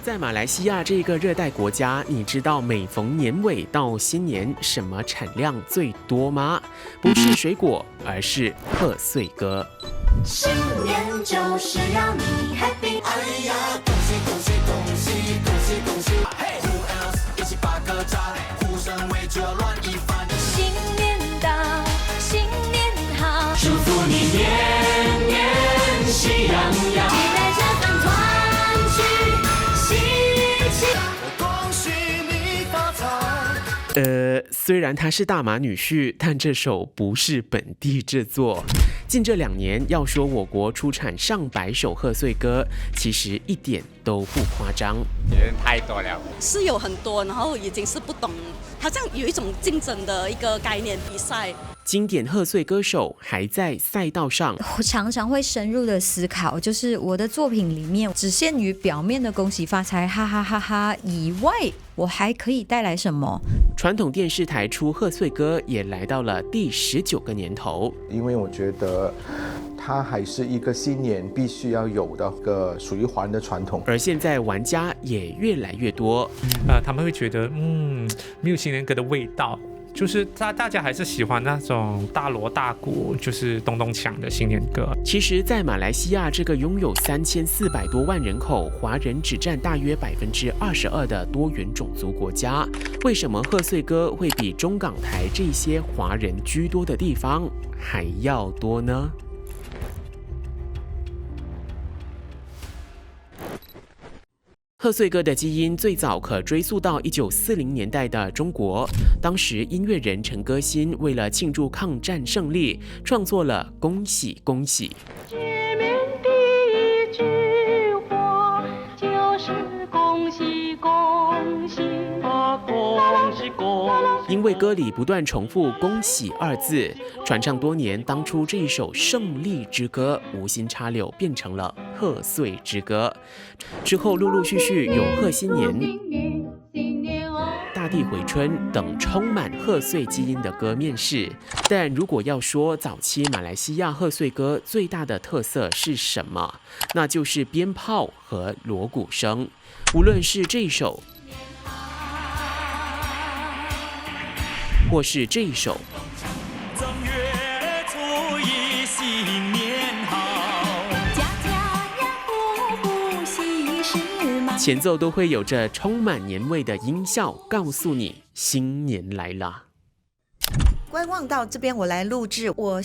在马来西亚这个热带国家，你知道每逢年尾到新年什么产量最多吗？不是水果，而是贺岁歌。新年就是要你 happy， 哎呀，恭喜恭喜恭喜恭喜恭喜！嘿 ，Who else？ 一起把歌炸，呼声为这乱一番。新年到，新年好，祝福你年年喜洋洋，期待这份团聚喜气。恭喜你发财。虽然他是大马女婿，但这首不是本地制作。近这2年，要说我国出产上百首贺岁歌，其实一点都不夸张。人太多了，是有很多，然后已经是不懂，好像有一种竞争的一个概念比赛。经典贺岁歌手还在赛道上，我常常会深入的思考，就是我的作品里面只限于表面的恭喜发财哈哈哈哈以外，我还可以带来什么？传统电视台出贺岁歌也来到了第19个年头，因为我觉得它还是一个新年必须要有的个属于华人的传统。而现在玩家也越来越多，他们会觉得没有新年歌的味道。就是大家还是喜欢那种大锣大鼓，就是咚咚锵的新年歌。其实，在马来西亚这个拥有3400多万人口、华人只占大约22%的多元种族国家，为什么贺岁歌会比中港台这些华人居多的地方还要多呢？贺岁歌的基因最早可追溯到1940年代的中国，当时音乐人陈歌辛为了庆祝抗战胜利，创作了《恭喜恭喜》。见面第一句话就是恭喜恭喜啊，恭喜恭喜。因为歌里不断重复“恭喜”2字，传唱多年，当初这一首胜利之歌无心插柳变成了贺岁之歌。之后陆陆续续有贺新年、大地回春等充满贺岁基因的歌面世。但如果要说早期马来西亚贺岁歌最大的特色是什么，那就是鞭炮和锣鼓声。无论是这一首或是这一首，正月初一新年好，家家人户户喜事满，前奏都会有着充满年味的音效，告诉你新年来了。观望到这边我来录制，我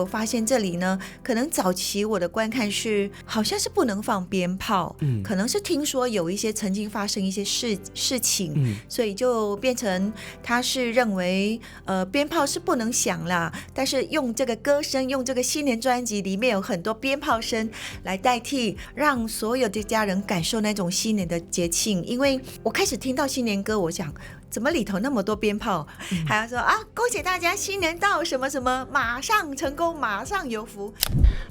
发现这里呢，可能早期我的观看是好像是不能放鞭炮，可能是听说有一些曾经发生一些事情，所以就变成他是认为鞭炮是不能响啦，但是用这个歌声，用这个新年专辑里面有很多鞭炮声来代替，让所有的家人感受那种新年的节庆。因为我开始听到新年歌，我想怎么里头那么多鞭炮，还要说啊恭喜大家新年到什么什么，马上成功，马上有福。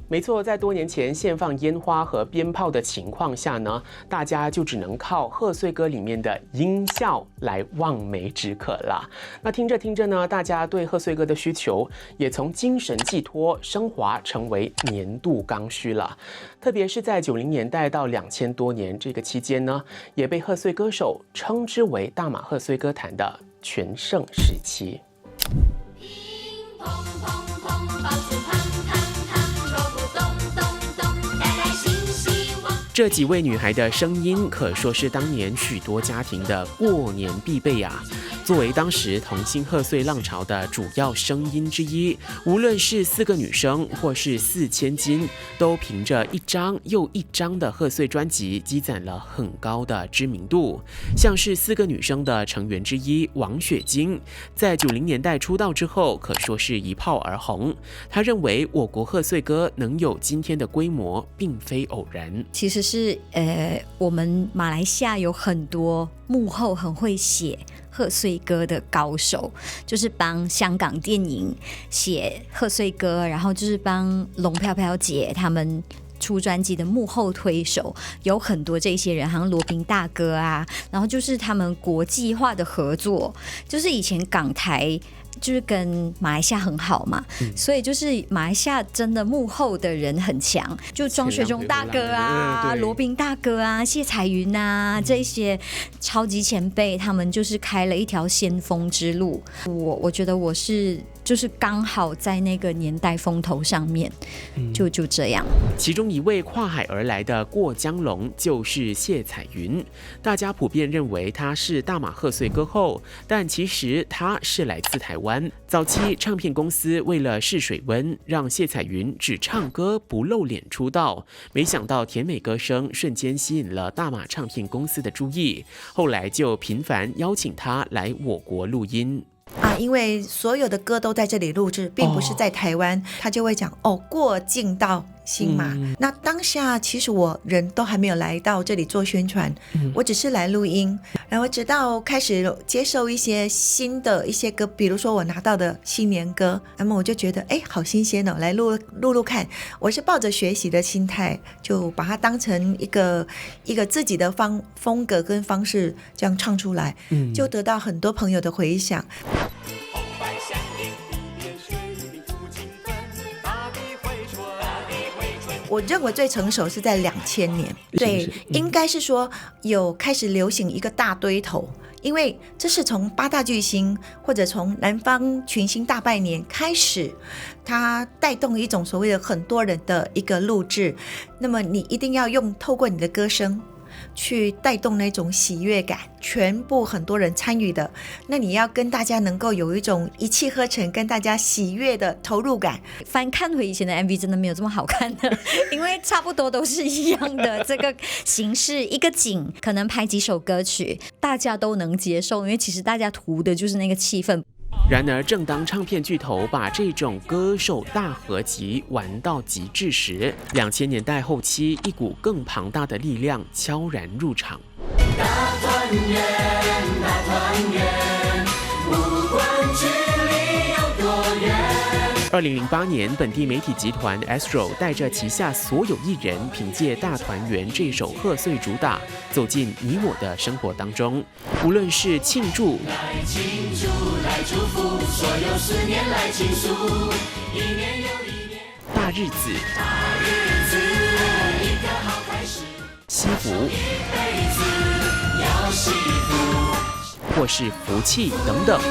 没错，在多年前献放烟花和鞭炮的情况下呢，大家就只能靠贺岁歌里面的音效来望梅止渴了。那听着听着呢，大家对贺岁歌的需求也从精神寄托升华成为年度刚需了。特别是在90年代到2000多年这个期间呢，也被贺岁歌手称之为大马贺岁歌坛的全盛时期。这几位女孩的声音可说是当年许多家庭的过年必备啊。作为当时童星贺岁浪潮的主要声音之一，无论是4个女生或是4000金，都凭着一张又一张的贺岁专辑积攒了很高的知名度。像是4个女生的成员之一王雪晶，在90年代出道之后，可说是一炮而红。她认为我国贺岁歌能有今天的规模，并非偶然。其实是我们马来西亚有很多幕后很会写贺岁歌的高手，就是帮香港电影写贺岁歌，然后就是帮龙飘飘姐他们出专辑的幕后推手，有很多这些人，好像罗宾大哥啊，然后就是他们国际化的合作，就是以前港台就是跟马来西亚很好嘛，所以就是马来西亚真的幕后的人很强，就庄学忠大哥啊、罗宾大哥啊、谢彩云啊这些超级前辈，他们就是开了一条先锋之路。我觉得我是就是刚好在那个年代风头上面，就这样。其中一位跨海而来的过江龙就是谢彩云，大家普遍认为他是大马贺岁歌后，但其实他是来自台湾。早期唱片公司为了试水温，让谢彩云只唱歌不露脸出道，没想到甜美歌声瞬间吸引了大马唱片公司的注意，后来就频繁邀请他来我国录音。因为所有的歌都在这里录制，并不是在台湾，他就会讲过境到新马。那当下其实我人都还没有来到这里做宣传，我只是来录音，然后直到开始接受一些新的一些歌，比如说我拿到的新年歌，那么我就觉得好新鲜哦，来录看。我是抱着学习的心态，就把它当成一个自己的风格跟方式这样唱出来，就得到很多朋友的回响。我认为最成熟是在2000年，对，应该是说有开始流行一个大堆头，因为这是从8大巨星或者从南方群星大拜年开始，它带动一种所谓的很多人的一个录制，那么你一定要透过你的歌声去带动那种喜悦感，全部很多人参与的，那你要跟大家能够有一种一气呵成，跟大家喜悦的投入感。翻看回以前的 MV 真的没有这么好看的，因为差不多都是一样的这个形式，一个景可能拍几首歌曲，大家都能接受，因为其实大家图的就是那个气氛。然而，正当唱片巨头把这种歌手大合集玩到极致时，2000年代后期，一股更庞大的力量悄然入场。大团圆，大团圆，不管距离有多远。2008年，本地媒体集团 Astro 带着旗下所有艺人，凭借《大团圆》这首贺岁主打，走进你我的生活当中。无论是庆祝、来庆祝，来祝福，所有思念来倾诉，一年又一年，大日子、大日子，一个好开始，惜福，一辈子要幸福。或是福气等等，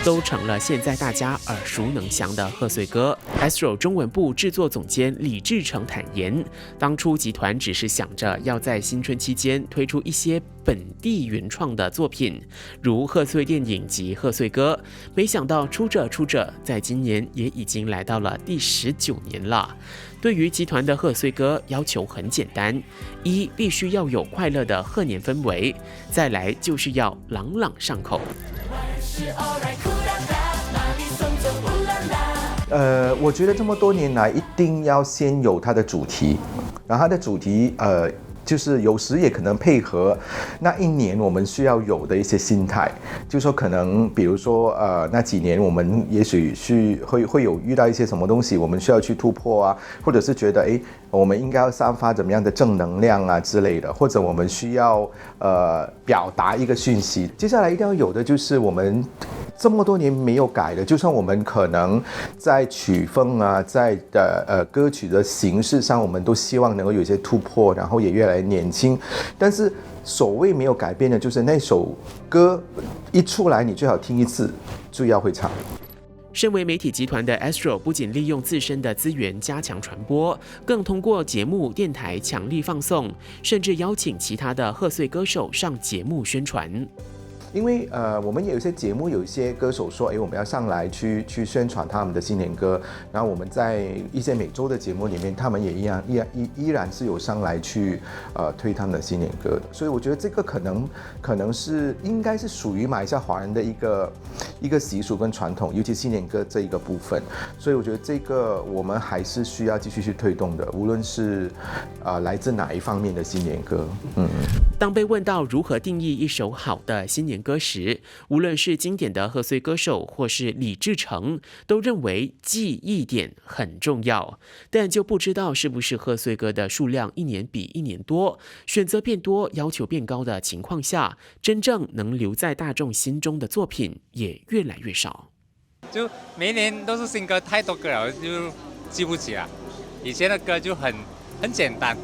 都成了现在大家耳熟能详的贺岁歌。Astro 中文部制作总监李志成坦言，当初集团只是想着要在新春期间推出一些本地原创的作品，如贺岁电影及贺岁歌，没想到出着，在今年也已经来到了第19年了。对于集团的贺岁歌要求很简单，一必须要有快乐的贺年氛围，再来就是要朗朗上口。我觉得这么多年来，一定要先有它的主题，然后它的主题就是有时也可能配合那一年我们需要有的一些心态，就是说可能比如说那几年我们也许会有遇到一些什么东西，我们需要去突破啊，或者是觉得我们应该要散发怎么样的正能量啊之类的，或者我们需要表达一个讯息。接下来一定要有的就是我们这么多年没有改的，就算我们可能在曲风啊，在歌曲的形式上，我们都希望能够有一些突破，然后也越来越年轻。但是所谓没有改变的，就是那首歌一出来，你最好听一次就要会唱。身为媒体集团的 Astro 不仅利用自身的资源加强传播，更通过节目、电台强力放送，甚至邀请其他的贺岁歌手上节目宣传。因为我们也有一些节目，有一些歌手说，我们要上来去宣传他们的新年歌，然后我们在一些每周的节目里面，他们也依然是有上来去推他们的新年歌的，所以我觉得这个可能是应该是属于马来西亚华人的一个习俗跟传统，尤其新年歌这一个部分，所以我觉得这个我们还是需要继续去推动的，无论是来自哪一方面的新年歌。当被问到如何定义一首好的新年年歌时，无论是经典的贺岁歌手或是李志成，都认为记忆点很重要，但就不知道是不是贺岁歌的数量一年比一年多，选择变多，要求变高的情况下，真正能留在大众心中的作品也越来越少。就每一年都是新歌，太多歌了，就记不起了。以前的歌就很简单，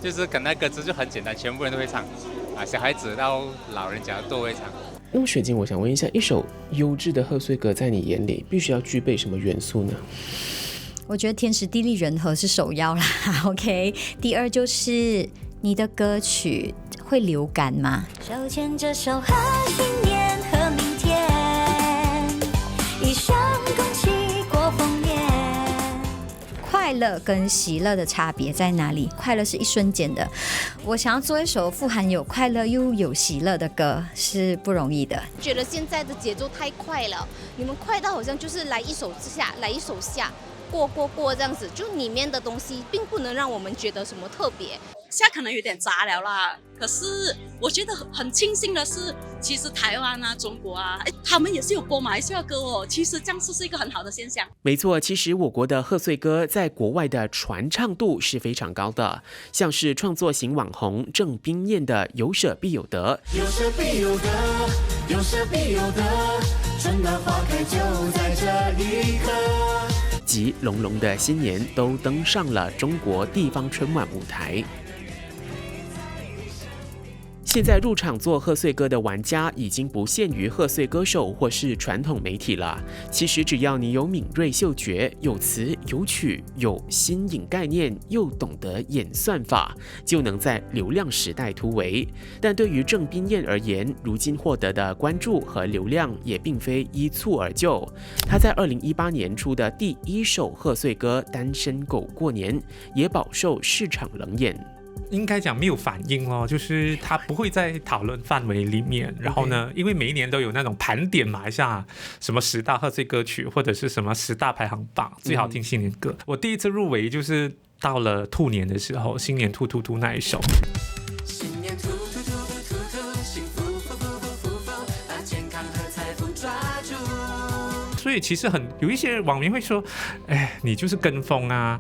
就是可能歌词就很简单，全部人都会唱，小孩子到老人家都会唱。那么雪晶，我想问一下，一首优质的贺岁歌在你眼里必须要具备什么元素呢？我觉得天时地利人和是首要啦，OK。第二就是你的歌曲会流感吗？手牵着手和新年和明天，一生恭喜过丰年。快乐跟喜乐的差别在哪里？快乐是一瞬间的，我想要做一首富含有快乐又有喜乐的歌是不容易的。觉得现在的节奏太快了，你们快到好像就是来一首下，来一首下，过这样子，就里面的东西并不能让我们觉得什么特别。现在可能有点杂了啦，可是我觉得很庆幸的是，其实台湾啊、中国啊，他们也是有播马来西亚歌哦。其实这样是一个很好的现象。没错，其实我国的贺岁歌在国外的传唱度是非常高的，像是创作型网红郑彬燕的《有舍必有得》，有舍必有得，有舍必有得，春暖花开就在这一刻。及龙龙的新年都登上了中国地方春晚舞台。现在入场做贺岁歌的玩家已经不限于贺岁歌手或是传统媒体了。其实只要你有敏锐嗅觉，有词有曲，有新颖概念，又懂得演算法，就能在流量时代突围。但对于郑彬燕而言，如今获得的关注和流量也并非一蹴而就。她在2018年出的第一首贺岁歌《单身狗过年》也饱受市场冷眼。应该讲没有反应咯，就是它不会在讨论范围里面。然后呢，因为每一年都有那种盘点马来西亚什么10大贺岁歌曲，或者是什么10大排行榜最好听新年歌。我第一次入围就是到了兔年的时候，新年兔兔兔那一首。新年兔兔兔兔兔兔，幸福福福福福福，把健康和财富抓住。所以其实有一些网民会说，哎，你就是跟风啊，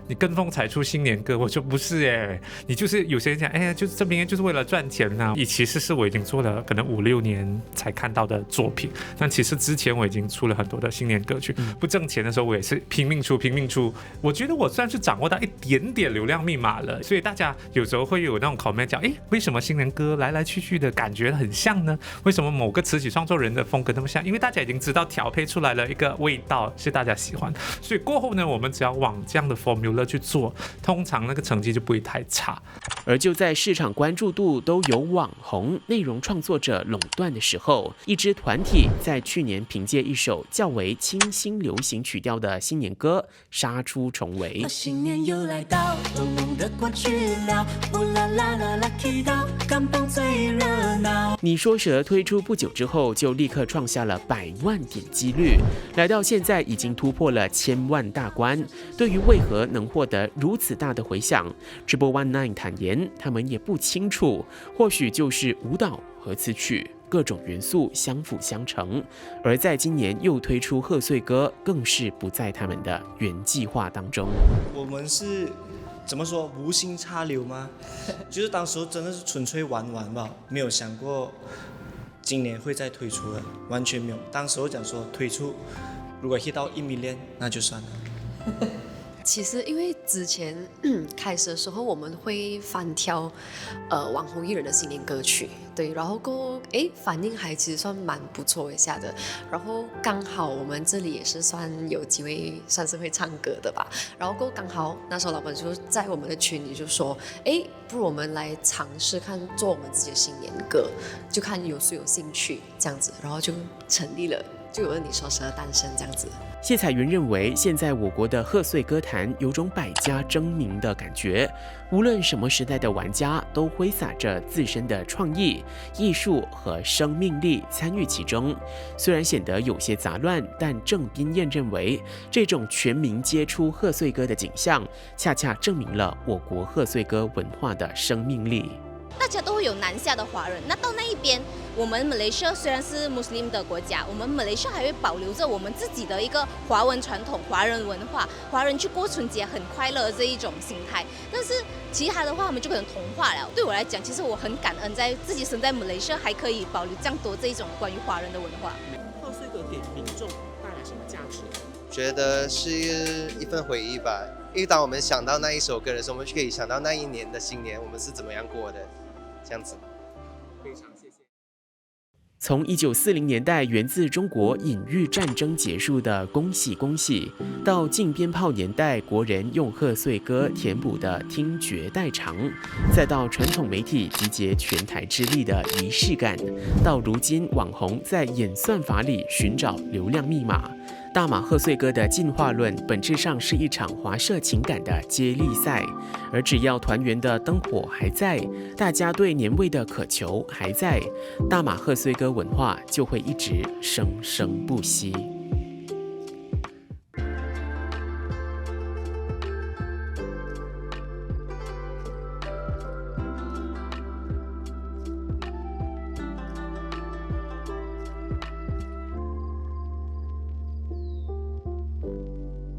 你跟风才出新年歌。我说不是哎，你就是有些人讲，哎呀，就是这边就是为了赚钱啊。其实是我已经做了可能5、6年才看到的作品，但其实之前我已经出了很多的新年歌曲。不挣钱的时候，我也是拼命出。我觉得我算是掌握到一点点流量密码了。所以大家有时候会有那种 comment 讲，哎，为什么新年歌来来去去的感觉很像呢？为什么某个词曲创作人的风格那么像？因为大家已经知道调配出来了一个味道是大家喜欢，所以过后呢，我们只要往这样的 formula 去做，通常那个成绩就不会太差。而就在市场关注度都由网红、内容创作者垄断的时候，一支团体在去年凭借一首较为清新流行曲调的新年歌杀出重围。新年又来到，浓浓的过去了，乌啦啦啦啦 K 到，甘榜最热闹。你说蛇推出不久之后，就立刻创下了100万点击率，来到现在已经突破了1000万大关。对于为何能获得如此大的回响，Triple19坦言，他们也不清楚，或许就是舞蹈和词曲各种元素相辅相成。而在今年又推出贺岁歌，更是不在他们的原计划当中。我们是怎么说无心插柳吗？就是当时真的是纯粹玩玩吧，没有想过今年会再推出的，完全没有。当时我讲说推出，如果 hit 到1 million 那就算了。其实因为之前开始的时候，我们会翻挑网红艺人的新年歌曲，对，然后反应还其实算蛮不错一下的。然后刚好我们这里也是算有几位算是会唱歌的吧，然后刚好那时候老板就在我们的群里就说，不如我们来尝试看做我们自己的新年歌，就看有谁有兴趣这样子，然后就成立了，就有了你说蛇的诞生这样子。谢彩云认为，现在我国的贺岁歌坛有种百家争鸣的感觉，无论什么时代的玩家都挥洒着自身的创意、艺术和生命力参与其中。虽然显得有些杂乱，但郑彬燕认为，这种全民皆出贺岁歌的景象，恰恰证明了我国贺岁歌文化的生命力。大家都会有南下的华人，那到那一边我们马来西亚虽然是穆斯林的国家，我们马来西亚还会保留着我们自己的一个华文传统、华人文化，华人去过春节很快乐这一种心态。但是其他的话，我们就可能同化了。对我来讲，其实我很感恩在自己身在马来西亚还可以保留这样多这一种关于华人的文化。贺岁歌给民众带来什么价值？觉得是一份回忆吧，因为当我们想到那一首歌的时候，我们就可以想到那一年的新年我们是怎么样过的，这样子。非常谢谢。从1940年代源自中国隐喻战争结束的恭喜恭喜，到禁鞭炮年代国人用贺岁歌填补的听觉代偿，再到传统媒体集结全台之力的仪式感，到如今网红在演算法里寻找流量密码。大马贺岁歌的进化论本质上是一场华社情感的接力赛，而只要团圆的灯火还在，大家对年味的渴求还在，大马贺岁歌文化就会一直生生不息。